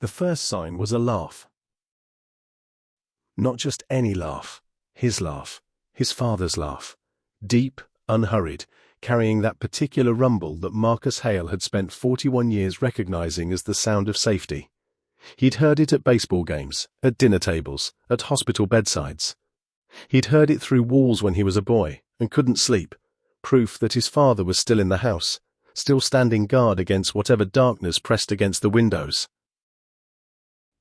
The first sign was a laugh. Not just any laugh, his father's laugh. Deep, unhurried, carrying that particular rumble that Marcus Hale had spent 41 years recognizing as the sound of safety. He'd heard it at baseball games, at dinner tables, at hospital bedsides. He'd heard it through walls when he was a boy and couldn't sleep, proof that his father was still in the house, still standing guard against whatever darkness pressed against the windows.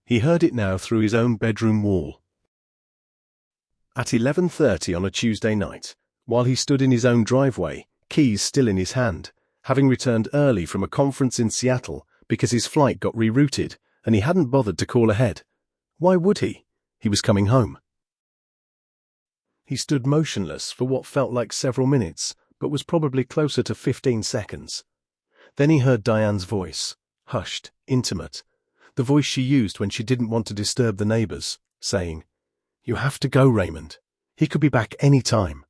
He heard it now through his own bedroom wall. At 11:30 on a Tuesday night, while he stood in his own driveway, keys still in his hand, having returned early from a conference in Seattle because his flight got rerouted and he hadn't bothered to call ahead. Why would he? He was coming home. He stood motionless for what felt like several minutes, but was probably closer to 15 seconds. Then he heard Diane's voice, hushed, intimate, the voice she used when she didn't want to disturb the neighbors, saying, "You have to go, Raymond. He could be back any time."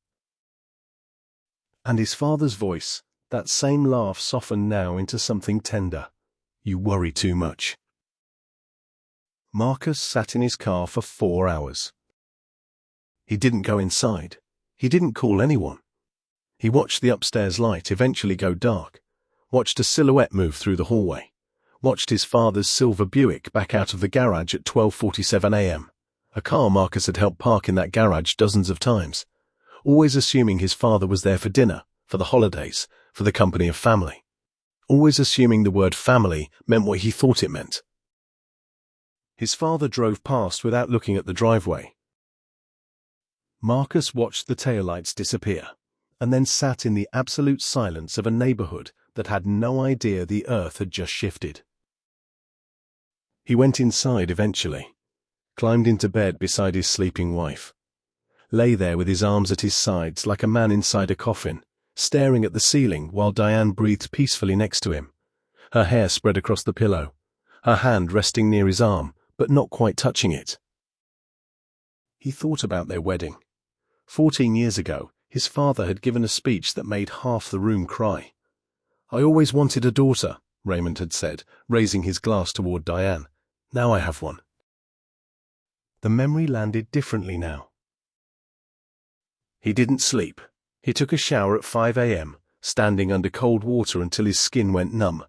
And his father's voice, that same laugh softened now into something tender. "You worry too much." Marcus sat in his car for 4 hours. He didn't go inside. He didn't call anyone. He watched the upstairs light eventually go dark, watched a silhouette move through the hallway, watched his father's silver Buick back out of the garage at 12:47 a.m., a car Marcus had helped park in that garage dozens of times, always assuming his father was there for dinner, for the holidays, for the company of family, always assuming the word family meant what he thought it meant. His father drove past without looking at the driveway. Marcus watched the taillights disappear, and then sat in the absolute silence of a neighborhood that had no idea the earth had just shifted. He went inside eventually, climbed into bed beside his sleeping wife, lay there with his arms at his sides like a man inside a coffin, staring at the ceiling while Diane breathed peacefully next to him, her hair spread across the pillow, her hand resting near his arm, but not quite touching it. He thought about their wedding. 14 years ago, his father had given a speech that made half the room cry. "I always wanted a daughter," Raymond had said, raising his glass toward Diane. "Now I have one." The memory landed differently now. He didn't sleep. He took a shower at 5 a.m., standing under cold water until his skin went numb,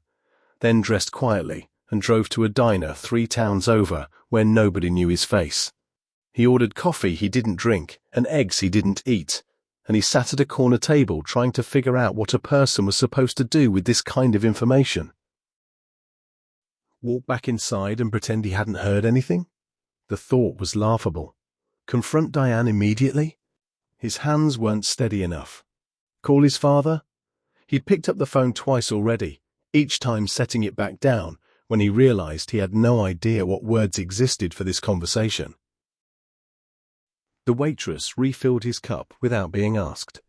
then dressed quietly and drove to a diner 3 towns over where nobody knew his face. He ordered coffee he didn't drink and eggs he didn't eat, and he sat at a corner table trying to figure out what a person was supposed to do with this kind of information. Walk back inside and pretend he hadn't heard anything? The thought was laughable. Confront Diane immediately? His hands weren't steady enough. Call his father? He'd picked up the phone twice already, each time setting it back down when he realized he had no idea what words existed for this conversation. The waitress refilled his cup without being asked.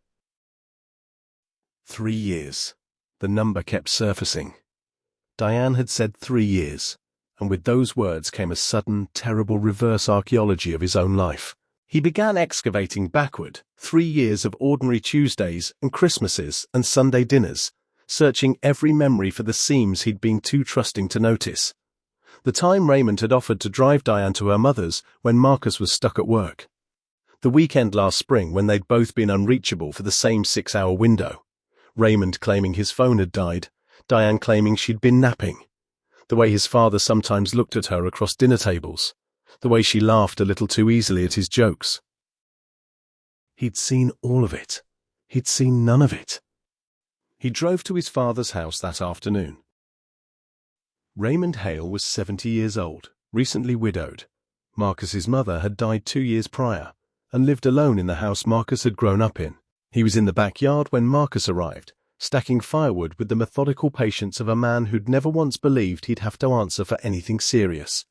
3 years. The number kept surfacing. Diane had said 3 years, and with those words came a sudden, terrible reverse archaeology of his own life. He began excavating backward 3 years of ordinary Tuesdays and Christmases and Sunday dinners, searching every memory for the seams he'd been too trusting to notice. The time Raymond had offered to drive Diane to her mother's when Marcus was stuck at work. The weekend last spring when they'd both been unreachable for the same 6-hour window. Raymond claiming his phone had died, Diane claiming she'd been napping. The way his father sometimes looked at her across dinner tables. The way she laughed a little too easily at his jokes. He'd seen all of it. He'd seen none of it. He drove to his father's house that afternoon. Raymond Hale was 70 years old, recently widowed. Marcus's mother had died 2 years prior, and lived alone in the house Marcus had grown up in. He was in the backyard when Marcus arrived, stacking firewood with the methodical patience of a man who'd never once believed he'd have to answer for anything serious.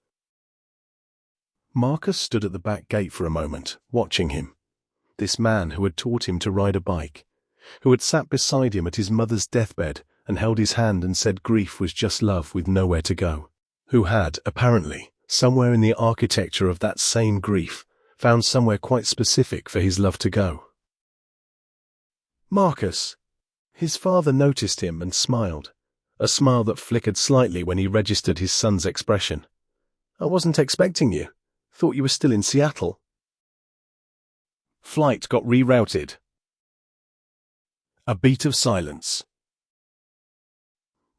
Marcus stood at the back gate for a moment, watching him. This man who had taught him to ride a bike, who had sat beside him at his mother's deathbed and held his hand and said grief was just love with nowhere to go, who had, apparently, somewhere in the architecture of that same grief, found somewhere quite specific for his love to go. "Marcus." His father noticed him and smiled, a smile that flickered slightly when he registered his son's expression. I wasn't expecting you. Thought you were still in Seattle. Flight got rerouted. A beat of silence.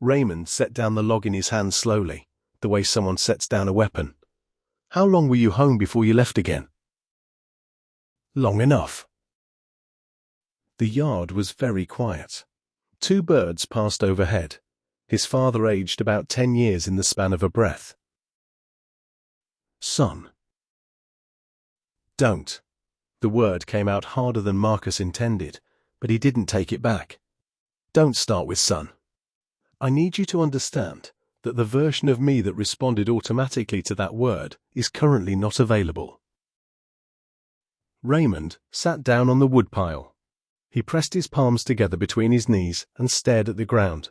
Raymond set down the log in his hand slowly, the way someone sets down a weapon. How long were you home before you left again? Long enough. The yard was very quiet. 2 birds passed overhead. His father aged about 10 years in the span of a breath. Son. Don't. The word came out harder than Marcus intended, but he didn't take it back. Don't start with son. I need you to understand that the version of me that responded automatically to that word is currently not available. Raymond sat down on the woodpile. He pressed his palms together between his knees and stared at the ground,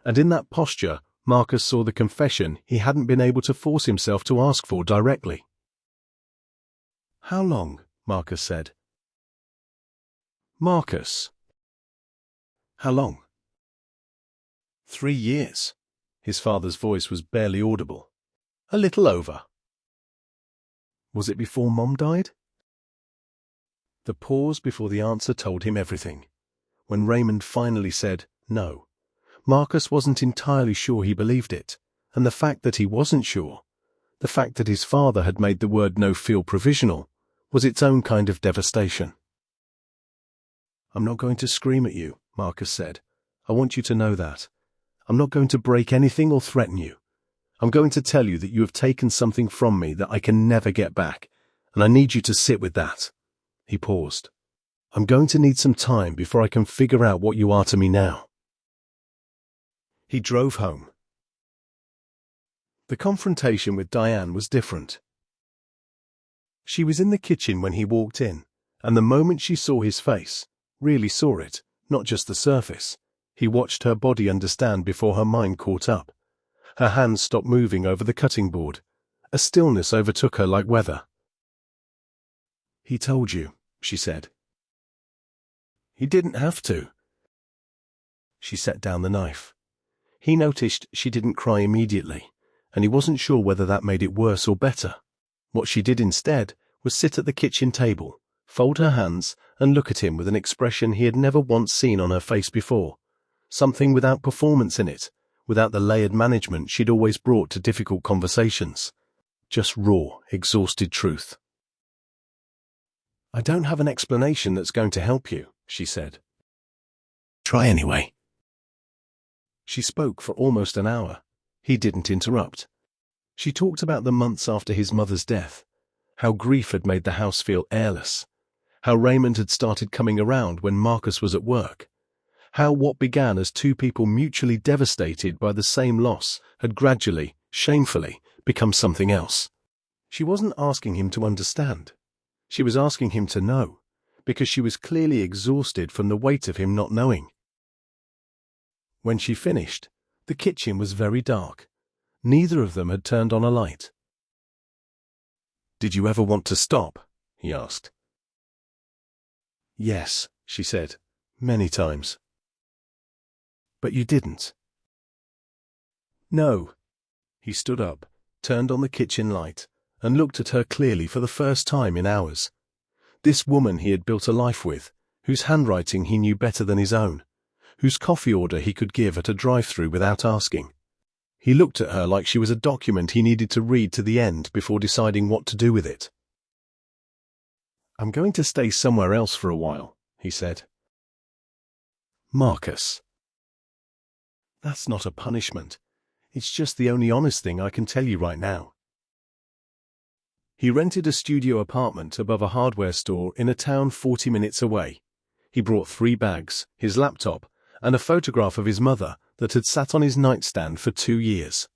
and in that posture Marcus saw the confession he hadn't been able to force himself to ask for directly. How long? Marcus said. Marcus. How long? 3 years. His father's voice was barely audible. A little over. Was it before Mom died? The pause before the answer told him everything. When Raymond finally said no, Marcus wasn't entirely sure he believed it, and the fact that he wasn't sure, the fact that his father had made the word no feel provisional, was its own kind of devastation. I'm not going to scream at you, Marcus said. I want you to know that. I'm not going to break anything or threaten you. I'm going to tell you that you have taken something from me that I can never get back, and I need you to sit with that. He paused. I'm going to need some time before I can figure out what you are to me now. He drove home. The confrontation with Diane was different. She was in the kitchen when he walked in, and the moment she saw his face, really saw it, not just the surface, he watched her body understand before her mind caught up. Her hands stopped moving over the cutting board. A stillness overtook her like weather. He told you, she said. He didn't have to. She set down the knife. He noticed she didn't cry immediately, and he wasn't sure whether that made it worse or better. What she did instead was sit at the kitchen table, fold her hands, and look at him with an expression he had never once seen on her face before. Something without performance in it, without the layered management she'd always brought to difficult conversations. Just raw, exhausted truth. I don't have an explanation that's going to help you, she said. Try anyway. She spoke for almost an hour. He didn't interrupt. She talked about the months after his mother's death, how grief had made the house feel airless, how Raymond had started coming around when Marcus was at work, how what began as 2 people mutually devastated by the same loss had gradually, shamefully, become something else. She wasn't asking him to understand. She was asking him to know, because she was clearly exhausted from the weight of him not knowing. When she finished, the kitchen was very dark. Neither of them had turned on a light. Did you ever want to stop? He asked. Yes, she said, many times. But you didn't. No. He stood up, turned on the kitchen light, and looked at her clearly for the first time in hours. This woman he had built a life with, whose handwriting he knew better than his own, whose coffee order he could give at a drive-through without asking. He looked at her like she was a document he needed to read to the end before deciding what to do with it. I'm going to stay somewhere else for a while, he said. Marcus. That's not a punishment. It's just the only honest thing I can tell you right now. He rented a studio apartment above a hardware store in a town 40 minutes away. He brought 3 bags, his laptop, and a photograph of his mother that had sat on his nightstand for 2 years.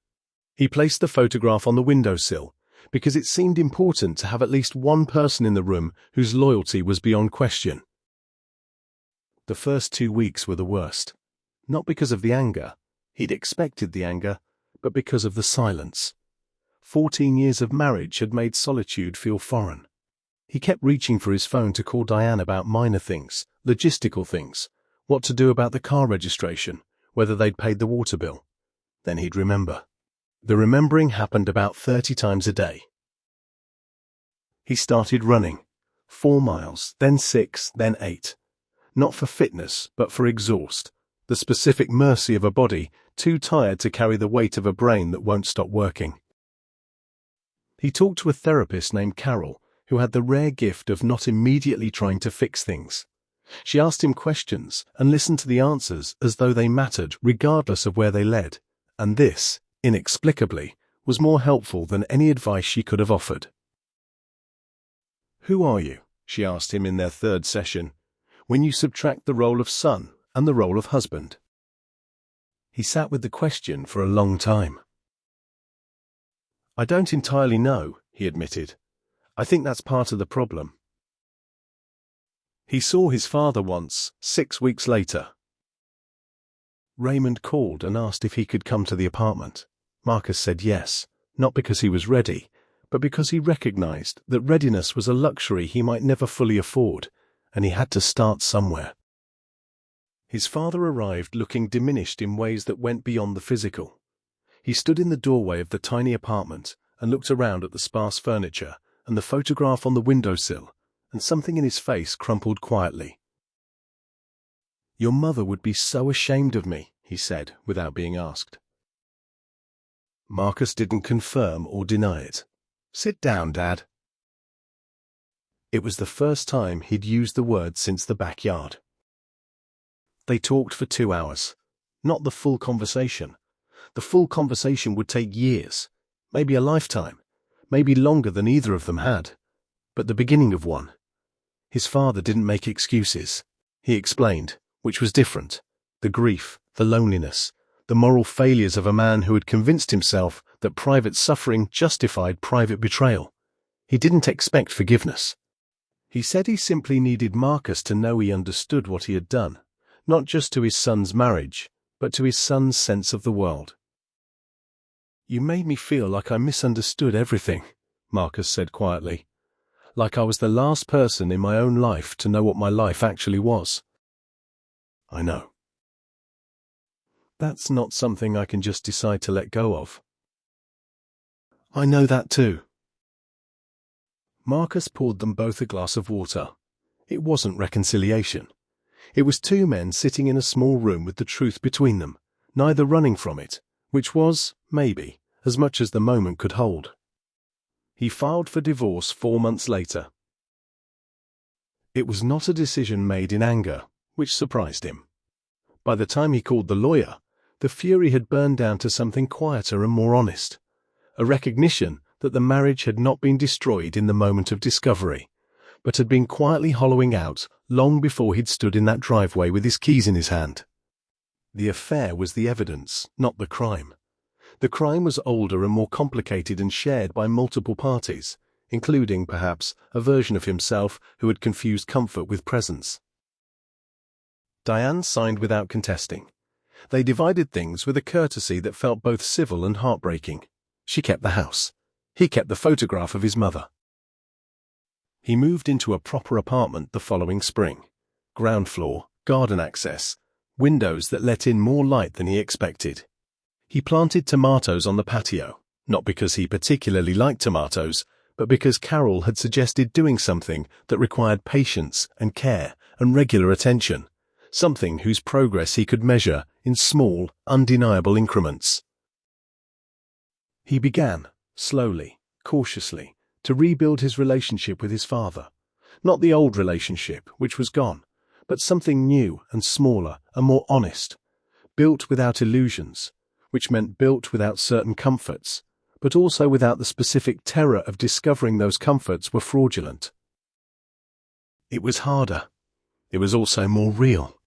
He placed the photograph on the windowsill because it seemed important to have at least one person in the room whose loyalty was beyond question. The first 2 weeks were the worst. Not because of the anger. He'd expected the anger, but because of the silence. 14 years of marriage had made solitude feel foreign. He kept reaching for his phone to call Diane about minor things, logistical things, what to do about the car registration, whether they'd paid the water bill. Then he'd remember. The remembering happened about 30 times a day. He started running. 4 miles, then 6, then 8. Not for fitness, but for exhaust. The specific mercy of a body too tired to carry the weight of a brain that won't stop working. He talked to a therapist named Carol, who had the rare gift of not immediately trying to fix things. She asked him questions and listened to the answers as though they mattered regardless of where they led, and this, inexplicably, was more helpful than any advice she could have offered. "Who are you?" she asked him in their third session, "when you subtract the role of son and the role of husband?" He sat with the question for a long time. "I don't entirely know," he admitted. "I think that's part of the problem." He saw his father once, 6 weeks later. Raymond called and asked if he could come to the apartment. Marcus said yes, not because he was ready, but because he recognized that readiness was a luxury he might never fully afford, and he had to start somewhere. His father arrived looking diminished in ways that went beyond the physical. He stood in the doorway of the tiny apartment and looked around at the sparse furniture and the photograph on the windowsill, and something in his face crumpled quietly. "Your mother would be so ashamed of me," he said, without being asked. Marcus didn't confirm or deny it. "Sit down, Dad." It was the first time he'd used the word since the backyard. They talked for 2 hours. Not the full conversation. The full conversation would take years, maybe a lifetime, maybe longer than either of them had, but the beginning of one. His father didn't make excuses. He explained, which was different, the grief, the loneliness, the moral failures of a man who had convinced himself that private suffering justified private betrayal. He didn't expect forgiveness. He said he simply needed Marcus to know he understood what he had done, not just to his son's marriage, but to his son's sense of the world. "You made me feel like I misunderstood everything," Marcus said quietly. "Like I was the last person in my own life to know what my life actually was." "I know. That's not something I can just decide to let go of." "I know that too." Marcus poured them both a glass of water. It wasn't reconciliation. It was 2 men sitting in a small room with the truth between them, neither running from it, which was, maybe, as much as the moment could hold. He filed for divorce 4 months later. It was not a decision made in anger, which surprised him. By the time he called the lawyer, the fury had burned down to something quieter and more honest, a recognition that the marriage had not been destroyed in the moment of discovery, but had been quietly hollowing out long before he'd stood in that driveway with his keys in his hand. The affair was the evidence, not the crime. The crime was older and more complicated and shared by multiple parties, including, perhaps, a version of himself who had confused comfort with presence. Diane signed without contesting. They divided things with a courtesy that felt both civil and heartbreaking. She kept the house. He kept the photograph of his mother. He moved into a proper apartment the following spring. Ground floor, garden access, windows that let in more light than he expected. He planted tomatoes on the patio, not because he particularly liked tomatoes, but because Carol had suggested doing something that required patience and care and regular attention, something whose progress he could measure in small, undeniable increments. He began, slowly, cautiously, to rebuild his relationship with his father. Not the old relationship, which was gone, but something new and smaller and more honest, built without illusions, which meant built without certain comforts, but also without the specific terror of discovering those comforts were fraudulent. It was harder. It was also more real.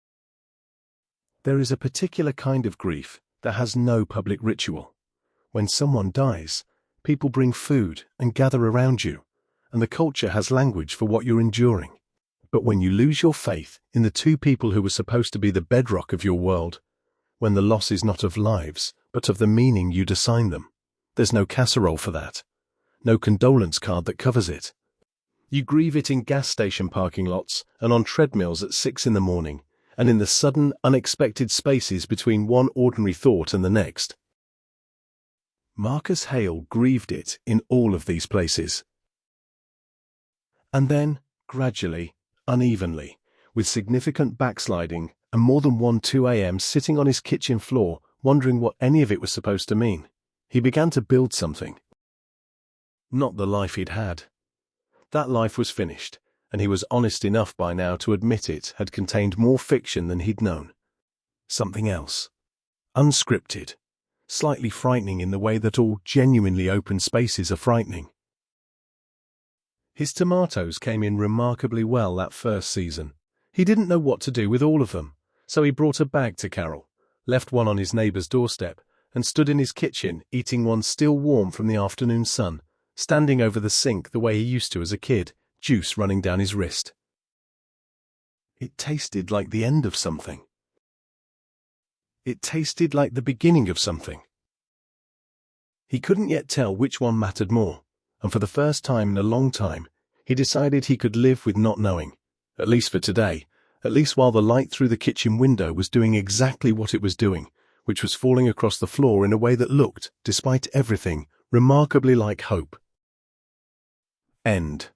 There is a particular kind of grief that has no public ritual. When someone dies, people bring food and gather around you, and the culture has language for what you're enduring. But when you lose your faith in the 2 people who were supposed to be the bedrock of your world, when the loss is not of lives, but of the meaning you'd assign them, there's no casserole for that, no condolence card that covers it. You grieve it in gas station parking lots and on treadmills at 6 in the morning, and in the sudden, unexpected spaces between one ordinary thought and the next. Marcus Hale grieved it in all of these places. And then, gradually, unevenly, with significant backsliding and more than 2 a.m. sitting on his kitchen floor, wondering what any of it was supposed to mean, he began to build something. Not the life he'd had. That life was finished, and he was honest enough by now to admit it had contained more fiction than he'd known. Something else. Unscripted. Slightly frightening in the way that all genuinely open spaces are frightening. His tomatoes came in remarkably well that first season. He didn't know what to do with all of them, so he brought a bag to Carol, left one on his neighbor's doorstep, and stood in his kitchen eating one still warm from the afternoon sun, standing over the sink the way he used to as a kid, juice running down his wrist. It tasted like the end of something. It tasted like the beginning of something. He couldn't yet tell which one mattered more, and for the first time in a long time, he decided he could live with not knowing, at least for today, at least while the light through the kitchen window was doing exactly what it was doing, which was falling across the floor in a way that looked, despite everything, remarkably like hope. End.